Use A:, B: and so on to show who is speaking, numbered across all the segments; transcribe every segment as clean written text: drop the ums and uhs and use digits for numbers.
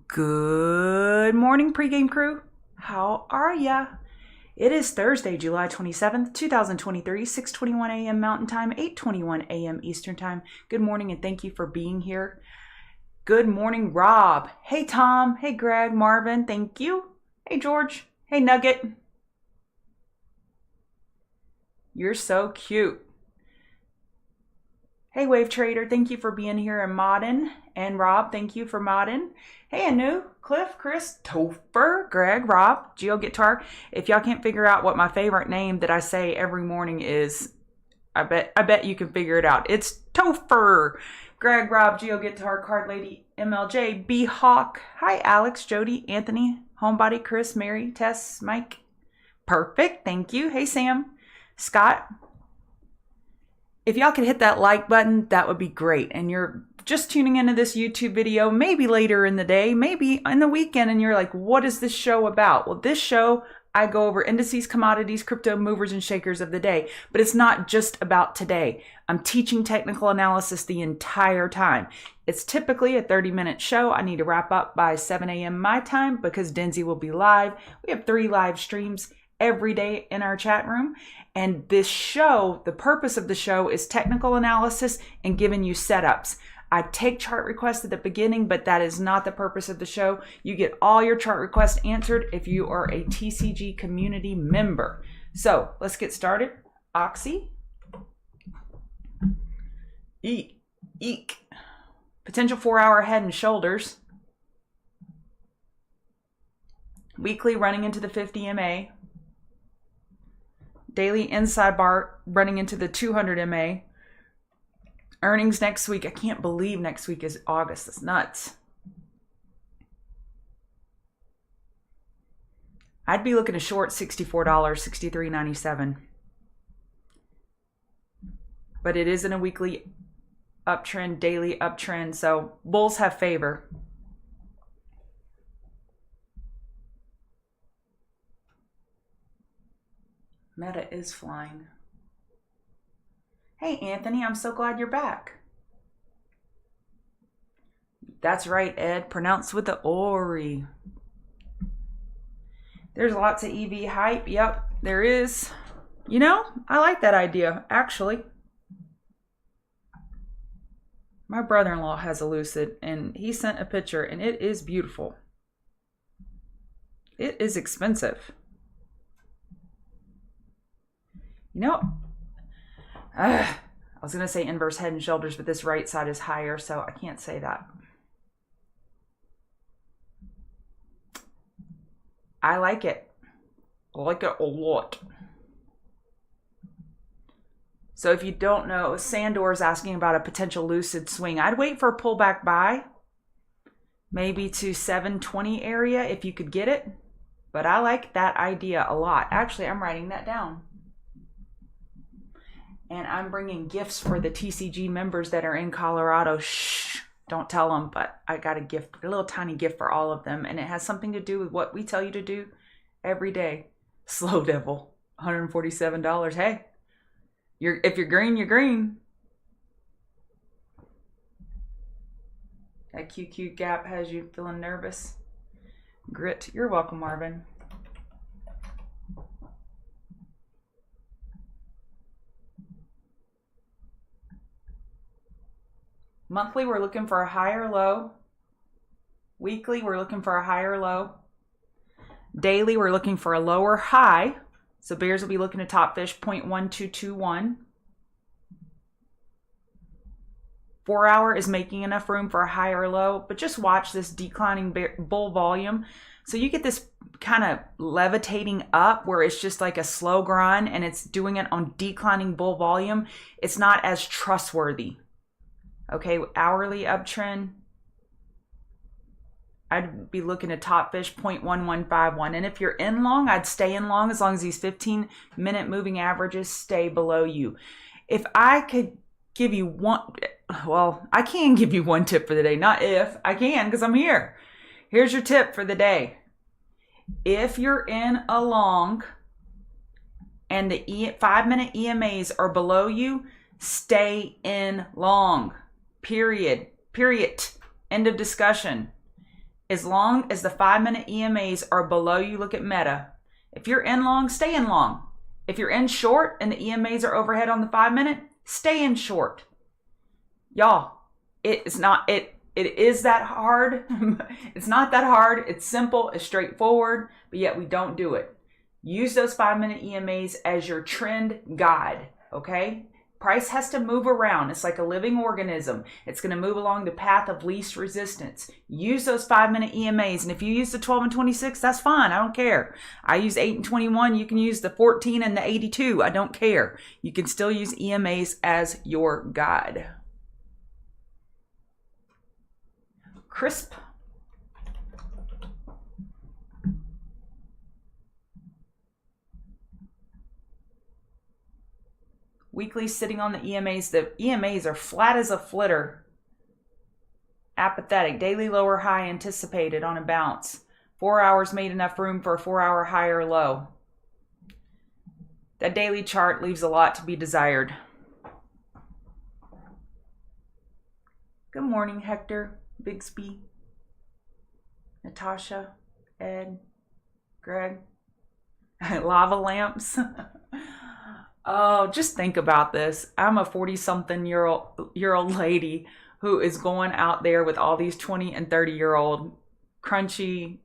A: Good morning, pregame crew. How are ya? It is Thursday, July 27th, 2023, 6:21 a.m. Mountain Time, 8:21 a.m. Eastern Time. Good morning and thank you for being here. Good morning, Rob. Hey, Tom. Hey, Greg, Marvin. Thank you. Hey, George. Hey, Nugget. You're so cute. Hey, Wave Trader. Thank you for being here and modding. And Rob, thank you for modding. Hey, Anu, Cliff, Chris, Topher, Greg, Rob, Geo Guitar. If y'all can't figure out what my favorite name that I say every morning is, I bet you can figure it out. It's Topher. Greg, Rob, Geo Guitar, Card Lady, MLJ, B Hawk. Hi, Alex, Jody, Anthony, Homebody, Chris, Mary, Tess, Mike. Perfect. Thank you. Hey, Sam, Scott. If y'all could hit that like button, that would be great. And you're just tuning into this YouTube video, maybe later in the day, maybe in the weekend, and you're like, what is this show about? Well, this show, I go over indices, commodities, crypto movers and shakers of the day. But it's not just about today. I'm teaching technical analysis the entire time. It's typically a 30-minute show. I need to wrap up by 7 a.m. my time because Denzi will be live. We have 3 live streams every day in our chat room. And this show, the purpose of the show is technical analysis and giving you setups. I take chart requests at the beginning, but that is not the purpose of the show. You get all your chart requests answered if you are a TCG community member. So let's get started. Oxy. Eek. Potential 4-hour head and shoulders. Weekly running into the 50 MA. Daily inside bar running into the 200 MA. Earnings next week. I can't believe next week is August. That's nuts. I'd be looking to short $64, $63.97. But it is in a weekly uptrend, daily uptrend. So bulls have favor. Meta is flying. Hey, Anthony, I'm so glad you're back. That's right, Ed. Pronounced with the Ori. There's lots of EV hype. Yep, there is. You know, I like that idea, actually. My brother-in-law has a Lucid, and he sent a picture, and it is beautiful. It is expensive. You know, I was going to say inverse head and shoulders, but this right side is higher, so I can't say that. I like it. I like it a lot. So if you don't know, Sandor is asking about a potential Lucid swing. I'd wait for a pullback buy, maybe to 720 area if you could get it. But I like that idea a lot. Actually, I'm writing that down. And I'm bringing gifts for the TCG members that are in Colorado. Shh, don't tell them, but I got a little tiny gift for all of them. And it has something to do with what we tell you to do every day. Slow Devil, $147. Hey, if you're green, you're green. That QQ gap has you feeling nervous. Grit, you're welcome, Marvin. Monthly, we're looking for a higher low. Weekly, we're looking for a higher low. Daily, we're looking for a lower high. So bears will be looking to top fish 0.1221. 4-hour is making enough room for a higher low, but just watch this declining bull volume. So you get this kind of levitating up where it's just like a slow grind and it's doing it on declining bull volume. It's not as trustworthy. Okay, hourly uptrend, I'd be looking to top fish 0.1151. And if you're in long, I'd stay in long as these 15-minute moving averages stay below you. If I could give you one, well, I can give you one tip for the day. Not if, I can because I'm here. Here's your tip for the day. If you're in a long and the 5-minute EMAs are below you, stay in long. Period. End of discussion. As long as the 5-minute EMAs are below you, look at Meta. If you're in long, stay in long. If you're in short and the EMAs are overhead on the 5-minute, stay in short. Y'all, it is that hard. It's not that hard. It's simple, it's straightforward, but yet we don't do it. Use those 5-minute EMAs as your trend guide, okay? Price has to move around. It's like a living organism. It's going to move along the path of least resistance. Use those 5-minute EMAs. And if you use the 12 and 26, that's fine. I don't care. I use 8 and 21. You can use the 14 and the 82. I don't care. You can still use EMAs as your guide. Crisp. Weekly sitting on the EMAs. The EMAs are flat as a flitter. Apathetic. Daily lower high anticipated on a bounce. 4 hours made enough room for a 4-hour high or low. That daily chart leaves a lot to be desired. Good morning, Hector, Bixby, Natasha, Ed, Greg. Lava lamps. Oh, just think about this. I'm a 40-something-year-old lady who is going out there with all these 20 and 30-year-old crunchy,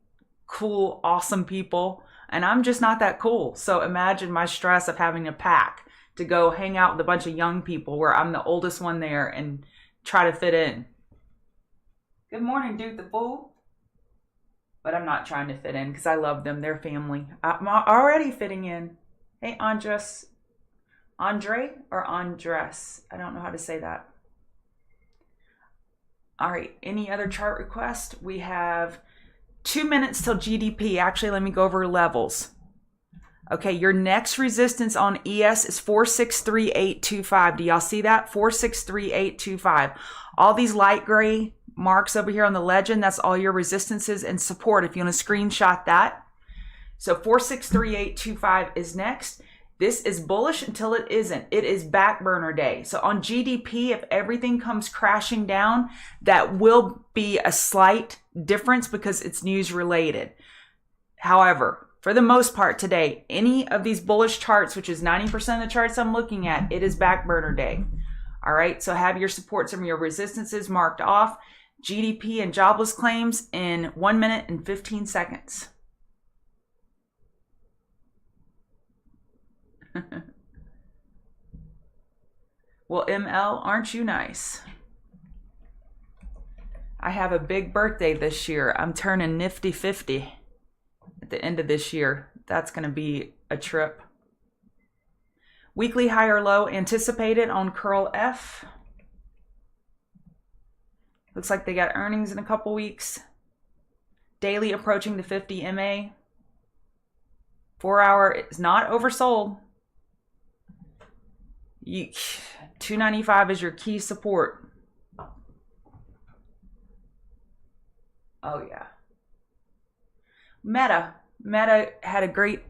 A: cool, awesome people, and I'm just not that cool. So imagine my stress of having a pack to go hang out with a bunch of young people where I'm the oldest one there and try to fit in. Good morning, Duke the Fool. But I'm not trying to fit in because I love them. They're family. I'm already fitting in. Hey, Andre or Andres? I don't know how to say that. All right, any other chart request? We have 2 minutes till GDP. Actually, let me go over levels. Okay, your next resistance on ES is 463825. Do y'all see that? 463825. All these light gray marks over here on the legend, that's all your resistances and support if you want to screenshot that. So 463825 is next. This is bullish until it isn't. It is back burner day. So on GDP, if everything comes crashing down, that will be a slight difference because it's news related. However, for the most part today, any of these bullish charts, which is 90% of the charts I'm looking at, it is back burner day. All right, so have your supports and your resistances marked off. GDP and jobless claims in 1 minute and 15 seconds. Well, ML, aren't you nice? I have a big birthday this year. I'm turning nifty 50 at the end of this year. That's going to be a trip. Weekly high or low anticipated on Curl F. Looks like they got earnings in a couple weeks. Daily approaching the 50 MA. 4 hour is not oversold. 295 is your key support. Oh yeah. Meta had great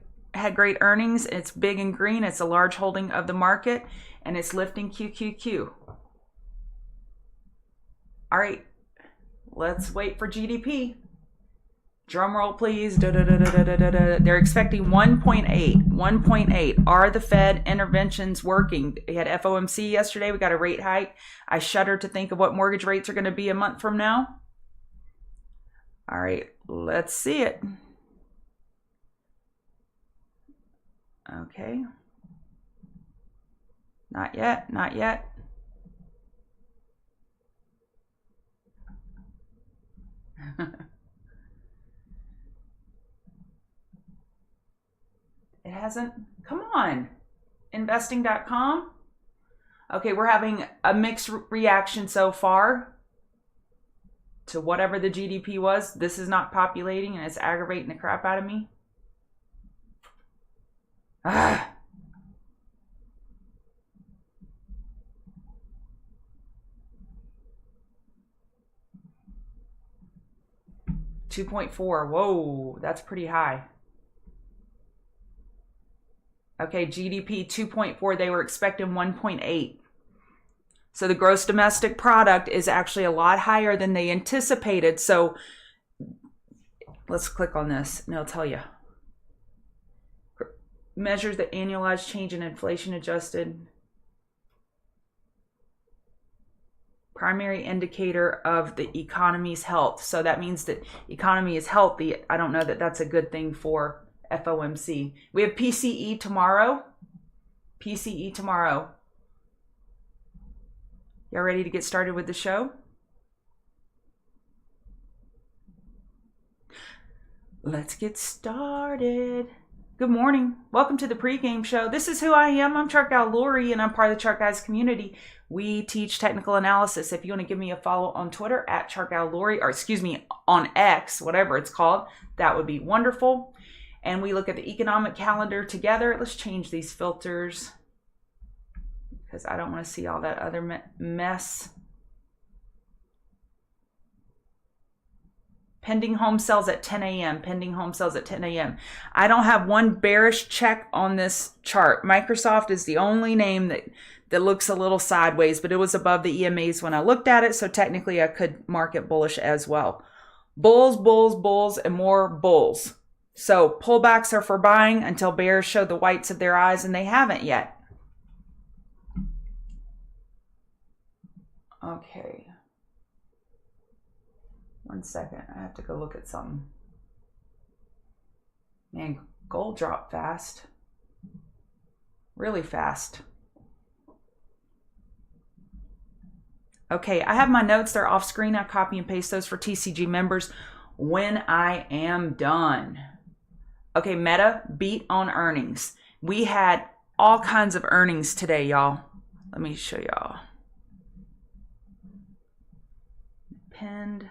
A: earnings. It's big and green. It's a large holding of the market, and it's lifting QQQ. All right, let's wait for GDP. Drum roll, please. They're expecting 1.8. 1.8. Are the Fed interventions working? They had FOMC yesterday. We got a rate hike. I shudder to think of what mortgage rates are going to be a month from now. All right, let's see it. Okay. Not yet, not yet. It hasn't. Come on. Investing.com. Okay, we're having a mixed reaction so far to whatever the GDP was. This is not populating and it's aggravating the crap out of me. Ah. $2.4. Whoa, that's pretty high. Okay, GDP 2.4. They were expecting 1.8. So the gross domestic product is actually a lot higher than they anticipated. So Let's click on this and it'll tell you. Measures the annualized change in inflation adjusted. Primary indicator of the economy's health. So that means that economy is healthy. I don't know that that's a good thing for FOMC. We have PCE tomorrow. PCE tomorrow. Y'all ready to get started with the show? Let's get started. Good morning. Welcome to the pregame show. This is who I am. I'm Chart Gal Lori, and I'm part of the Chart Guys community. We teach technical analysis. If you want to give me a follow on Twitter at Chart Gal Lori, or excuse me, on X, whatever it's called, that would be wonderful. And we look at the economic calendar together. Let's change these filters because I don't want to see all that other mess. Pending home sales at 10 a.m. Pending home sales at 10 a.m. I don't have one bearish check on this chart. Microsoft is the only name that looks a little sideways, but it was above the EMAs when I looked at it, so technically I could mark it bullish as well. Bulls, bulls, bulls, and more bulls. So pullbacks are for buying until bears show the whites of their eyes, and they haven't yet. Okay. 1 second, I have to go look at something. Man, gold dropped fast. Really fast. Okay, I have my notes. They're off screen. I copy and paste those for TCG members when I am done. Okay, Meta beat on earnings. We had all kinds of earnings today, y'all. Let me show y'all. Pinned.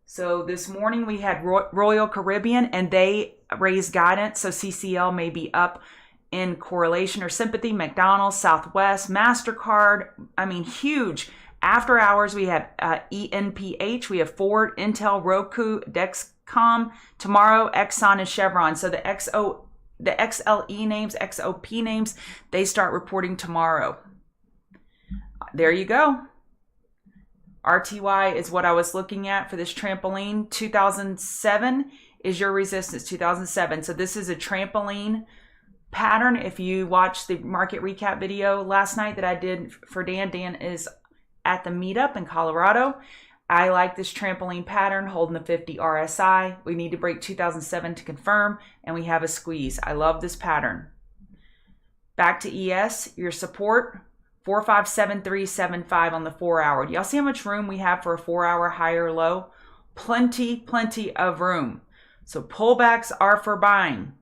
A: So this morning we had Royal Caribbean, and they raised guidance. So CCL may be up in correlation or sympathy. McDonald's, Southwest, MasterCard. I mean, huge. After hours, we have ENPH. We have Ford, Intel, Roku, Dexcom. Tomorrow, Exxon and Chevron. So the XLE names, XOP names, they start reporting tomorrow. There you go. RTY is what I was looking at for this trampoline. 2007 is your resistance, 2007. So this is a trampoline pattern. If you watched the market recap video last night that I did for Dan, Dan is at the meetup in Colorado. I like this trampoline pattern holding the 50 RSI. We need to break 2007 to confirm, and we have a squeeze. I love this pattern. Back to ES, your support. 457375 on the 4 hour. Do y'all see how much room we have for a 4 hour high or low? Plenty of room. So pullbacks are for buying.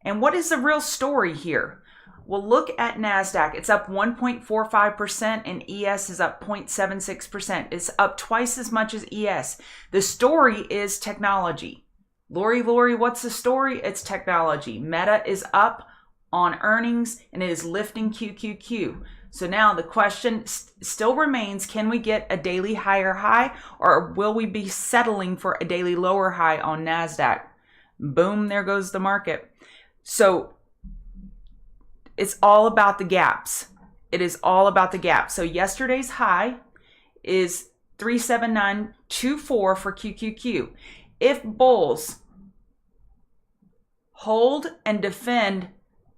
A: And what is the real story here? Well, look at NASDAQ. It's up 1.45% and ES is up 0.76%. It's up twice as much as ES. The story is technology. Lori, what's the story? It's technology. Meta is up on earnings, and it is lifting QQQ. So now the question still remains, can we get a daily higher high, or will we be settling for a daily lower high on NASDAQ? Boom, there goes the market. So it's all about the gaps. It is all about the gaps. So yesterday's high is 37924 for QQQ. If bulls hold and defend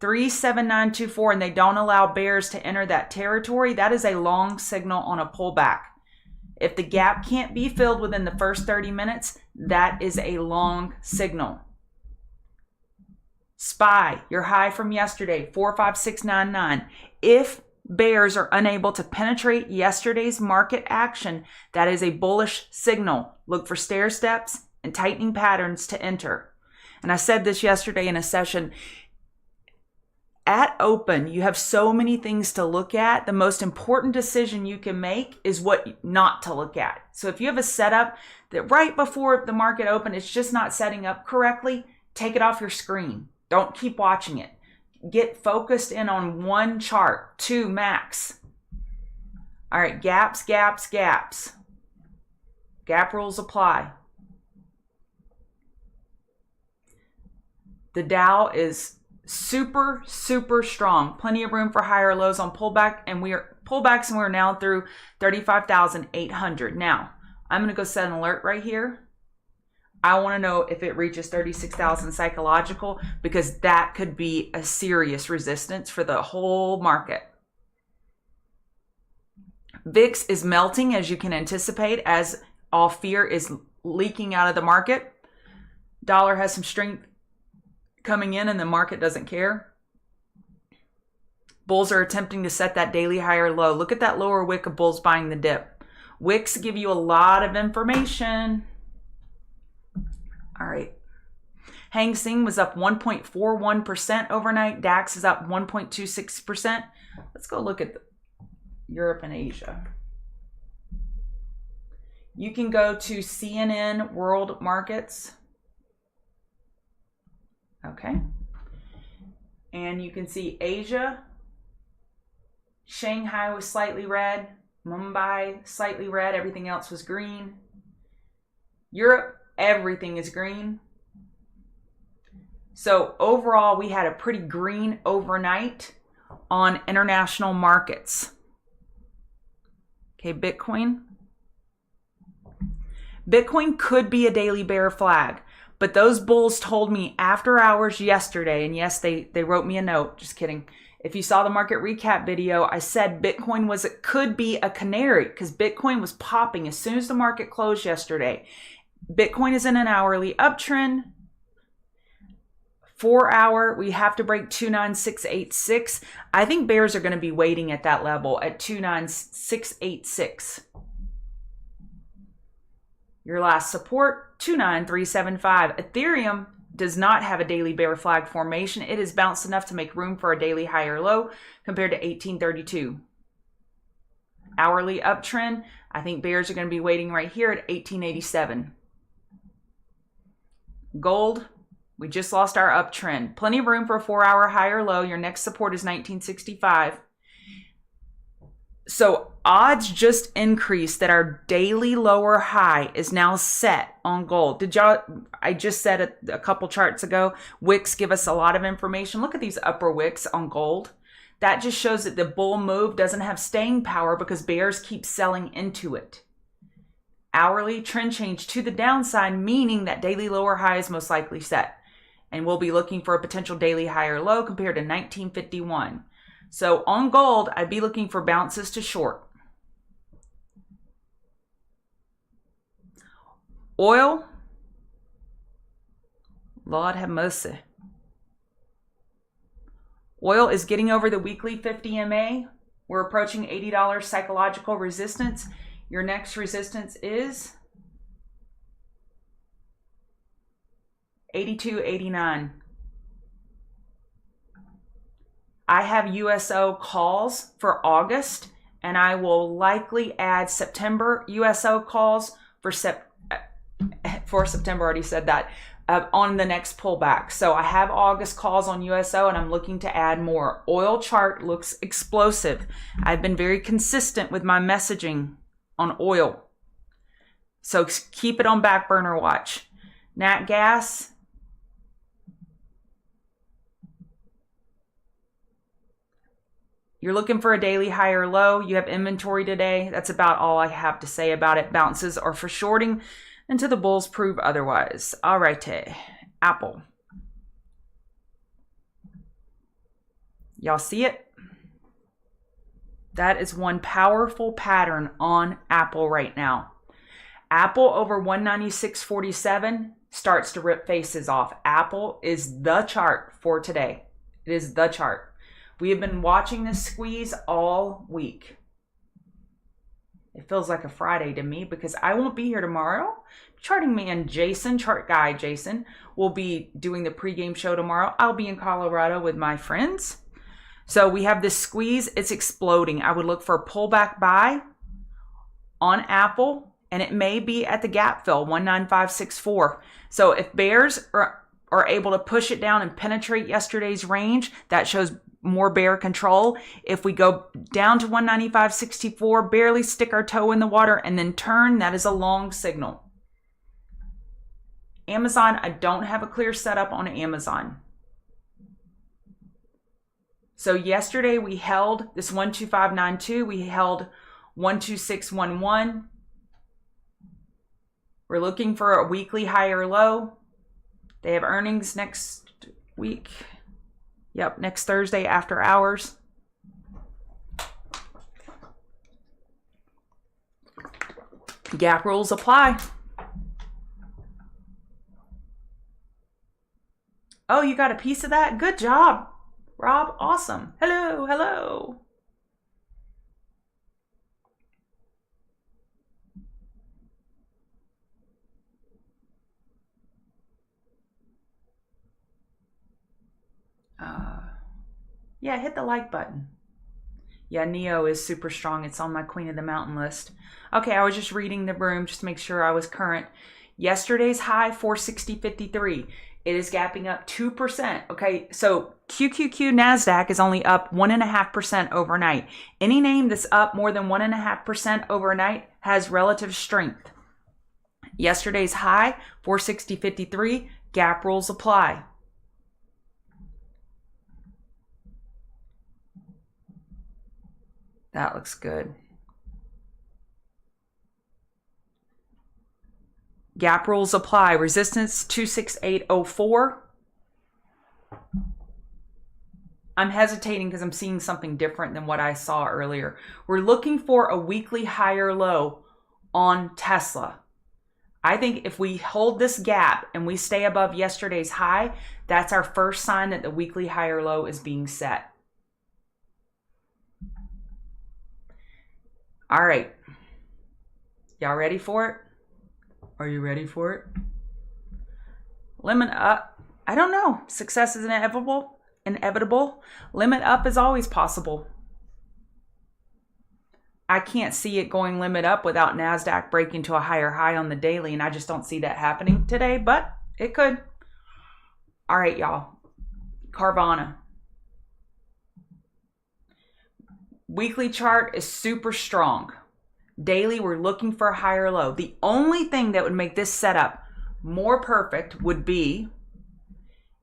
A: 37924 and they don't allow bears to enter that territory, that is a long signal on a pullback. If the gap can't be filled within the first 30 minutes, that is a long signal. SPY, your high from yesterday, 45699. If bears are unable to penetrate yesterday's market action, that is a bullish signal. Look for stair steps and tightening patterns to enter. And I said this yesterday in a session. At open, you have so many things to look at. The most important decision you can make is what not to look at. So if you have a setup that right before the market open, it's just not setting up correctly, take it off your screen. Don't keep watching it. Get focused in on one chart, 2 max. All right, gaps. Gap rules apply. The Dow is super strong. Plenty of room for higher lows on pullback, and we are pullbacks, and we're now through 35,800. Now, I'm going to go set an alert right here. I want to know if it reaches 36,000 psychological, because that could be a serious resistance for the whole market. VIX is melting, as you can anticipate, as all fear is leaking out of the market. Dollar has some strength coming in and the market doesn't care. Bulls are attempting to set that daily higher low. Look at that lower wick of bulls buying the dip. Wicks give you a lot of information. All right. Hang Seng was up 1.41% overnight. DAX is up 1.26%. Let's go look at Europe and Asia. You can go to CNN World Markets. Okay. And you can see Asia. Shanghai was slightly red. Mumbai, slightly red. Everything else was green. Europe, everything is green. So overall, we had a pretty green overnight on international markets. Okay, Bitcoin. Bitcoin could be a daily bear flag, but those bulls told me after hours yesterday, and yes, they wrote me a note, just kidding. If you saw the market recap video, I said Bitcoin could be a canary because Bitcoin was popping as soon as the market closed yesterday. Bitcoin is in an hourly uptrend. 4 hour, we have to break 29686. I think bears are going to be waiting at that level at 29686. Your last support, 29375. Ethereum does not have a daily bear flag formation. It has bounced enough to make room for a daily higher low compared to 1832. Hourly uptrend, I think bears are going to be waiting right here at 1887. Gold, we just lost our uptrend. Plenty of room for a 4 hour higher low. Your next support is 1965. So odds just increased that our daily lower high is now set on gold. I just said it a couple charts ago, wicks give us a lot of information. Look at these upper wicks on gold. That just shows that the bull move doesn't have staying power because bears keep selling into it. Hourly trend change to the downside, meaning that daily lower high is most likely set. And we'll be looking for a potential daily higher low compared to 1951. So on gold, I'd be looking for bounces to short. Oil, Lord have mercy. Oil is getting over the weekly 50 MA. We're approaching $80 psychological resistance. Your next resistance is 82.89. I have USO calls for August, and I will likely add September USO calls for September, already said that, on the next pullback. So I have August calls on USO, and I'm looking to add more. Oil chart looks explosive. I've been very consistent with my messaging on oil. So keep it on back burner watch. Nat gas, you're looking for a daily higher low. You have inventory today. That's about all I have to say about it. Bounces are for shorting until the bulls prove otherwise. All righty. Apple. Y'all see it? That is one powerful pattern on Apple right now. Apple over 196.47 starts to rip faces off. Apple is the chart for today. It is the chart. We have been watching this squeeze all week. It feels like a Friday to me because I won't be here tomorrow. Charting man Jason, chart guy Jason, will be doing the pregame show tomorrow. I'll be in Colorado with my friends. So we have this squeeze. It's exploding. I would look for a pullback buy on Apple, and it may be at the gap fill, 19564. So if bears are able to push it down and penetrate yesterday's range, that shows more bear control. If we go down to 195.64, barely stick our toe in the water and then turn, that is a long signal. Amazon, I don't have a clear setup on Amazon. So yesterday we held this 12592. We held 12611. We're looking for a weekly high or low. They have earnings next week. Yep, next Thursday after hours. Gap rules apply. Oh, you got a piece of that? Good job, Rob. Awesome. Hello, hello. Yeah, hit the like button. Yeah, Neo is super strong. It's on my Queen of the Mountain list. Okay, I was just reading the room just to make sure I was current. Yesterday's high, 460.53. It is gapping up 2%. Okay, so QQQ NASDAQ is only up 1.5% overnight. Any name that's up more than 1.5% overnight has relative strength. Yesterday's high, 460.53. Gap rules apply. That looks good. Gap rules apply. Resistance 26804. I'm hesitating because I'm seeing something different than what I saw earlier. We're looking for a weekly higher low on Tesla. I think if we hold this gap and we stay above yesterday's high, that's our first sign that the weekly higher low is being set. All right. Y'all ready for it? Are you ready for it? Limit up. I don't know. Success is inevitable. Limit up is always possible. I can't see it going limit up without NASDAQ breaking to a higher high on the daily, and I just don't see that happening today, but it could. All right, y'all. Carvana. Weekly chart is super strong. Daily, we're looking for a higher low. The only thing that would make this setup more perfect would be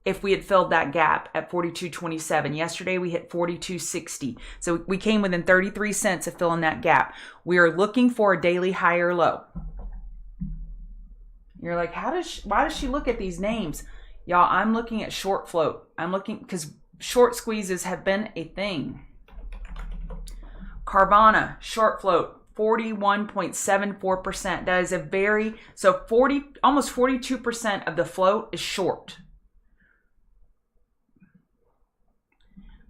A: if we had filled that gap at 42.27. Yesterday, we hit 42.60. So we came within 33 cents of filling that gap. We are looking for a daily higher low. You're like, why does she look at these names? Y'all, I'm looking at short float. I'm looking because short squeezes have been a thing. Carvana, short float, 41.74%. That is almost 42% of the float is short.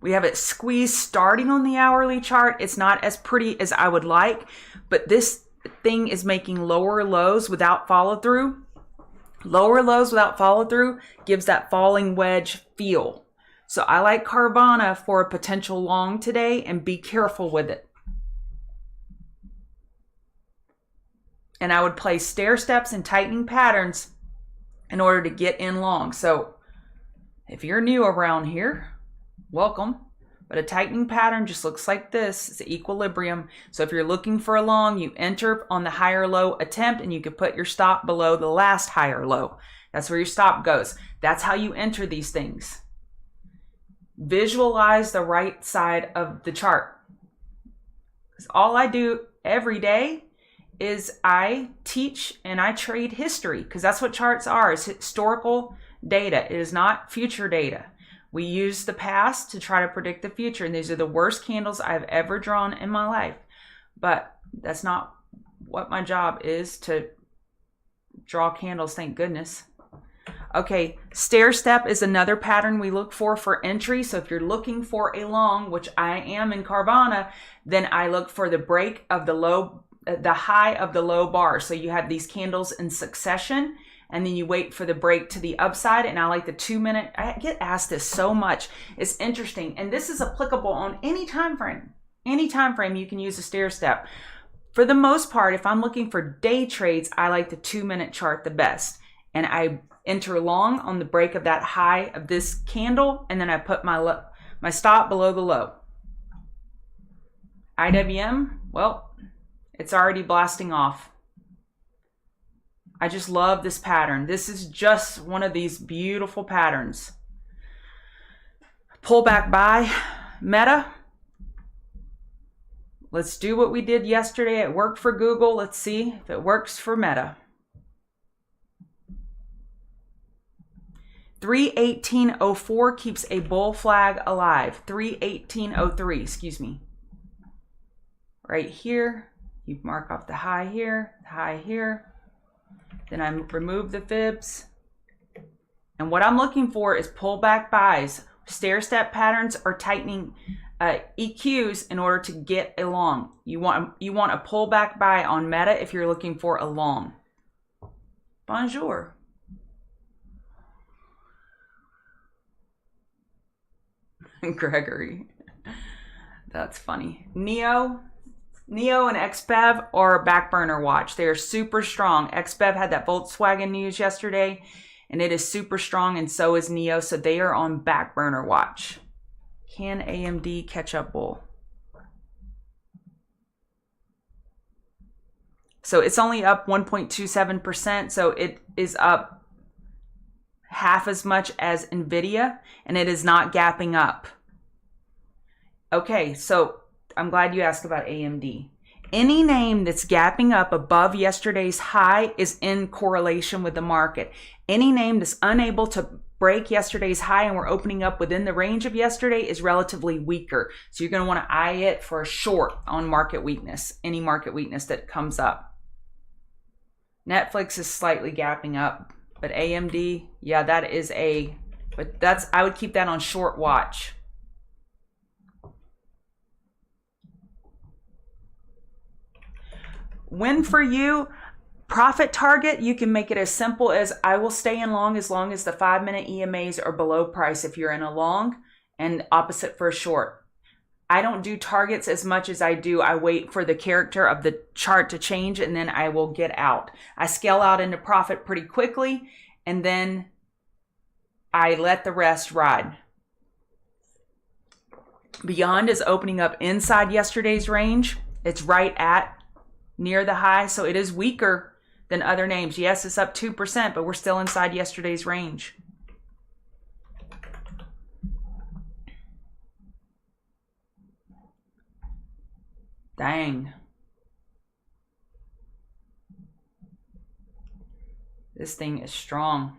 A: We have it squeezed starting on the hourly chart. It's not as pretty as I would like, but this thing is making lower lows without follow through. Lower lows without follow through gives that falling wedge feel. So I like Carvana for a potential long today, and be careful with it. And I would play stair steps and tightening patterns in order to get in long. So if you're new around here, welcome. But a tightening pattern just looks like this. It's equilibrium. So if you're looking for a long, you enter on the higher low attempt, and you can put your stop below the last higher low. That's where your stop goes. That's how you enter these things. Visualize the right side of the chart. Because all I do every day is I teach and I trade history, because that's what charts are. It's historical data. It is not future data. We use the past to try to predict the future, and these are the worst candles I've ever drawn in my life. But that's not what my job is, to draw candles, thank goodness. Okay, stair step is another pattern we look for entry. So if you're looking for a long, which I am in Carvana, then I look for the break of the low, the high of the low bar. So you have these candles in succession, and then you wait for the break to the upside. And I like the 2 minute. I get asked this so much. It's interesting. And this is applicable on any time frame. Any time frame you can use a stair step. For the most part, if I'm looking for day trades, I like the 2 minute chart the best. And I enter long on the break of that high of this candle, and then I put my stop below the low. IWM, well, it's already blasting off. I just love this pattern. This is just one of these beautiful patterns. Pullback buy, Meta. Let's do what we did yesterday. It worked for Google. Let's see if it works for Meta. 318.04 keeps a bull flag alive. 318.03, excuse me. Right here, you mark off the high here, Then I remove the fibs. And what I'm looking for is pullback buys. Stair-step patterns are tightening EQs in order to get a long. You want a pullback buy on Meta if you're looking for a long. Bonjour. Gregory. That's funny. Neo and XBEV are back burner watch. They are super strong. XBEV had that Volkswagen news yesterday, and it is super strong, and so is Neo, so they are on back burner watch. Can AMD catch up bull? So it's only up 1.27%, so it is up half as much as NVIDIA, and it is not gapping up. Okay, so I'm glad you asked about AMD. Any name that's gapping up above yesterday's high is in correlation with the market. Any name that's unable to break yesterday's high and we're opening up within the range of yesterday is relatively weaker. So you're going to want to eye it for a short on market weakness, any market weakness that comes up. Netflix is slightly gapping up, but AMD, yeah, I would keep that on short watch. When for you, profit target, you can make it as simple as I will stay in long as the 5-minute EMAs are below price if you're in a long, and opposite for a short. I don't do targets as much as I wait for the character of the chart to change, and then I will get out. I scale out into profit pretty quickly, and then I let the rest ride. Beyond is opening up inside yesterday's range. It's right at near the high, so it is weaker than other names. Yes, it's up 2%, but we're still inside yesterday's range. Dang. This thing is strong.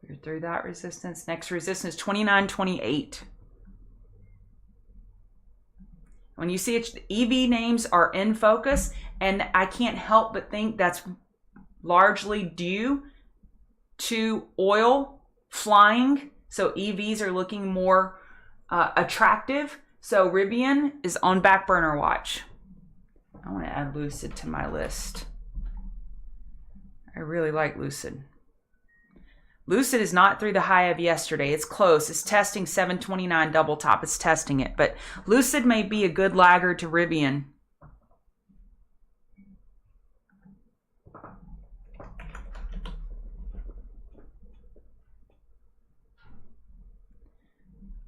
A: We're through that resistance. Next resistance, 29.28. When you see it, EV names are in focus, and I can't help but think that's largely due to oil flying. So EVs are looking more attractive. So Rivian is on back burner watch. I want to add Lucid to my list. I really like Lucid. Lucid is not through the high of yesterday. It's close. It's testing 729 double top. It's testing it. But Lucid may be a good laggard to Rivian.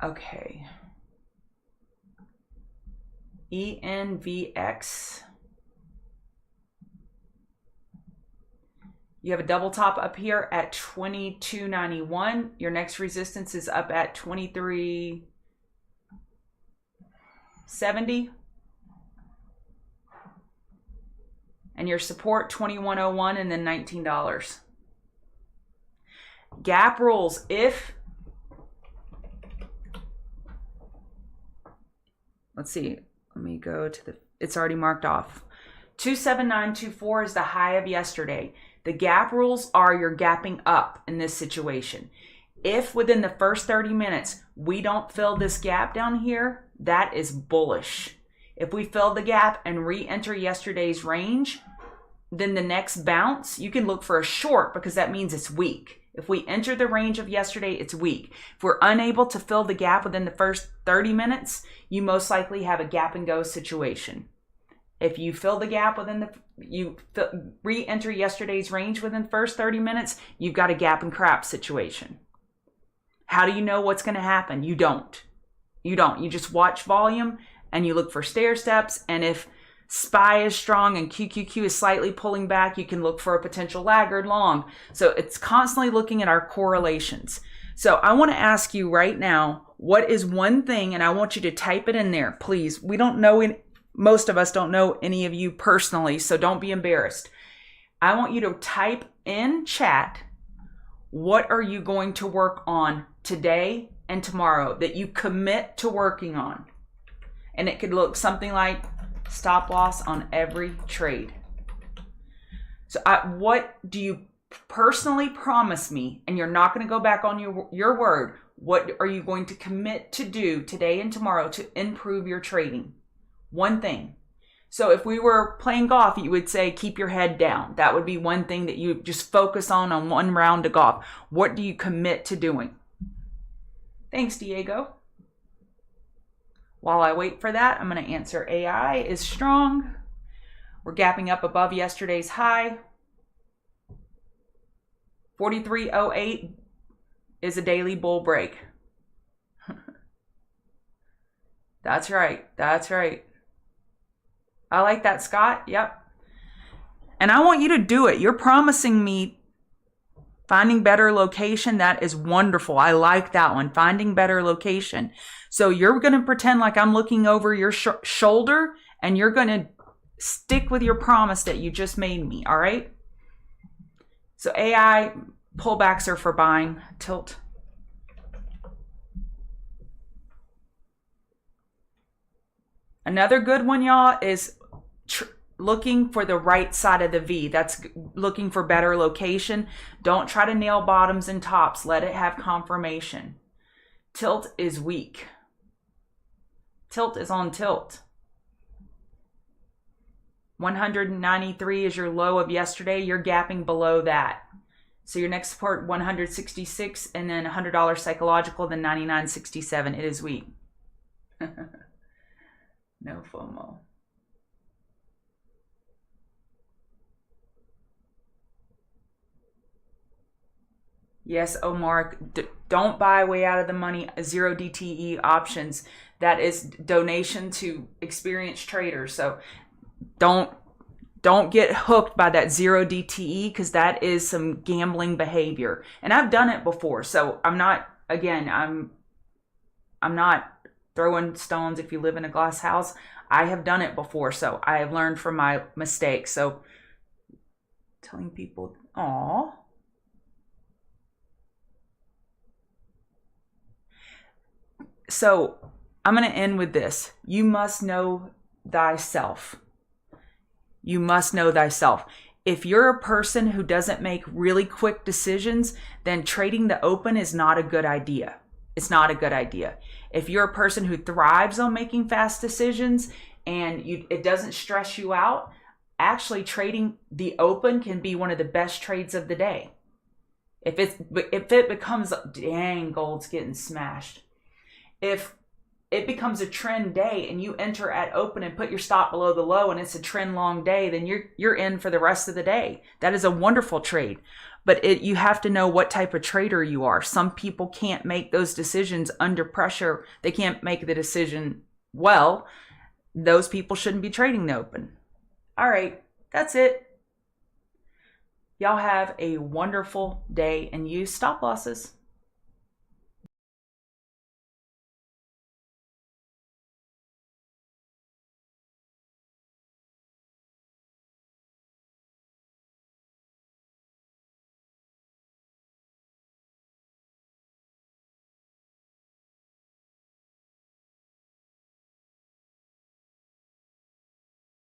A: Okay. ENVX. You have a double top up here at 22.91. Your next resistance is up at 23.70. And your support 21.01 and then $19. Gap rules. Let's see. Let me go to it's already marked off. 27924 is the high of yesterday. The gap rules are you're gapping up in this situation. If within the first 30 minutes we don't fill this gap down here, that is bullish. If we fill the gap and re-enter yesterday's range, then the next bounce, you can look for a short because that means it's weak. If we enter the range of yesterday, it's weak. If we're unable to fill the gap within the first 30 minutes, you most likely have a gap and go situation. If you fill the gap re-enter yesterday's range within the first 30 minutes, you've got a gap and crap situation. How do you know what's going to happen? You don't. You just watch volume and you look for stair steps. And if SPY is strong and QQQ is slightly pulling back, you can look for a potential laggard long. So it's constantly looking at our correlations. So I want to ask you right now, what is one thing, and I want you to type it in there, please. We don't know, most of us don't know any of you personally, so don't be embarrassed. I want you to type in chat, what are you going to work on today and tomorrow that you commit to working on? And it could look something like stop loss on every trade. So what do you personally promise me, and you're not going to go back on your word, what are you going to commit to do today and tomorrow to improve your trading? One thing. So if we were playing golf, you would say, keep your head down. That would be one thing that you just focus on one round of golf. What do you commit to doing? Thanks, Diego. While I wait for that, I'm going to answer AI is strong. We're gapping up above yesterday's high. 43.08 is a daily bull break. That's right. That's right. I like that, Scott. Yep. And I want you to do it. You're promising me finding better location. That is wonderful. I like that one. Finding better location. So you're going to pretend like I'm looking over your shoulder, and you're going to stick with your promise that you just made me. All right. So AI pullbacks are for buying. Tilt. Another good one, y'all, is looking for the right side of the V. That's looking for better location. Don't try to nail bottoms and tops. Let it have confirmation. Tilt is weak. Tilt is on tilt. 193 is your low of yesterday. You're gapping below that. So your next support, 166, and then $100 psychological, then 99.67. It is weak. No FOMO. Yes, Omar, don't buy way out of the money 0 DTE options. That is donation to experienced traders. So don't get hooked by that 0 DTE, because that is some gambling behavior. And I've done it before. So I'm not throwing stones if you live in a glass house. I have done it before, so I have learned from my mistakes. So telling people, aw. So I'm going to end with this. You must know thyself. You must know thyself. If you're a person who doesn't make really quick decisions, then trading the open is not a good idea. It's not a good idea. If you're a person who thrives on making fast decisions and it doesn't stress you out, actually trading the open can be one of the best trades of the day. If it becomes, dang, gold's getting smashed. If it becomes a trend day and you enter at open and put your stop below the low and it's a trend long day, then you're in for the rest of the day. That is a wonderful trade. But you have to know what type of trader you are. Some people can't make those decisions under pressure. They can't make the decision well. Those people shouldn't be trading the open. All right, that's it. Y'all have a wonderful day and use stop losses.